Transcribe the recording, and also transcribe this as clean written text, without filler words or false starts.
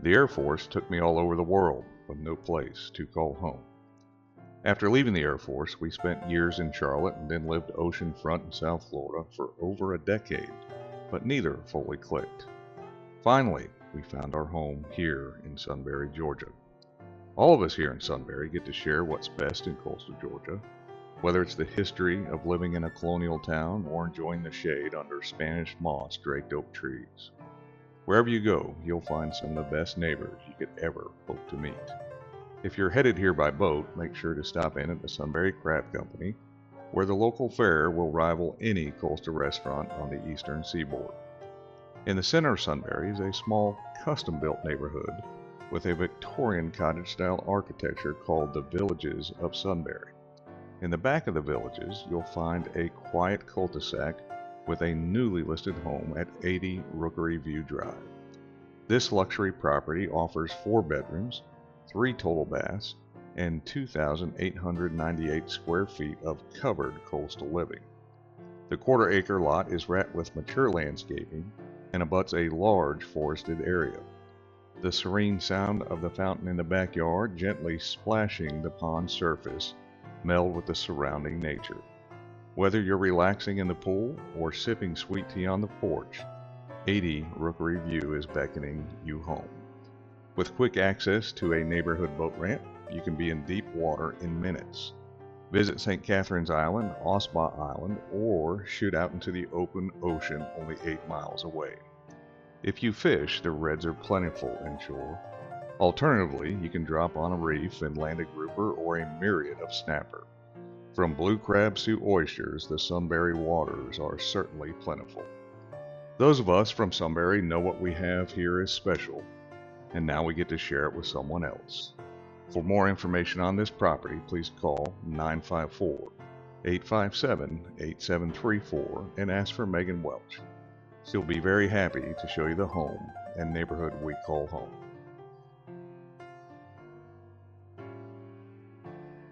The Air Force took me all over the world, with no place to call home. After leaving the Air Force, we spent years in Charlotte and then lived oceanfront in South Florida for over a decade, but neither fully clicked. Finally, we found our home here in Sunbury, Georgia. All of us here in Sunbury get to share what's best in coastal Georgia, whether it's the history of living in a colonial town or enjoying the shade under Spanish moss draped oak trees. Wherever you go, you'll find some of the best neighbors you could ever hope to meet. If you're headed here by boat, make sure to stop in at the Sunbury Crab Company, where the local fare will rival any coastal restaurant on the eastern seaboard. In the center of Sunbury is a small custom-built neighborhood with a Victorian cottage-style architecture called the Villages of Sunbury. In the back of the Villages, you'll find a quiet cul-de-sac with a newly listed home at 80 Rookery View Drive. This luxury property offers 4 bedrooms, 3 total baths, and 2,898 square feet of covered coastal living. The quarter-acre lot is wrapped with mature landscaping and abuts a large forested area. The serene sound of the fountain in the backyard gently splashing the pond surface meld with the surrounding nature. Whether you're relaxing in the pool or sipping sweet tea on the porch, 80 Rookery View is beckoning you home. With quick access to a neighborhood boat ramp, you can be in deep water in minutes. Visit St. Catherine's Island, Ossabaw Island, or shoot out into the open ocean only 8 miles away. If you fish, the reds are plentiful inshore. Alternatively, you can drop on a reef and land a grouper or a myriad of snapper. From blue crabs to oysters, the Sunbury waters are certainly plentiful. Those of us from Sunbury know what we have here is special, and now we get to share it with someone else. For more information on this property, please call 954-857-8734 and ask for Megan Welch. She'll be very happy to show you the home and neighborhood we call home.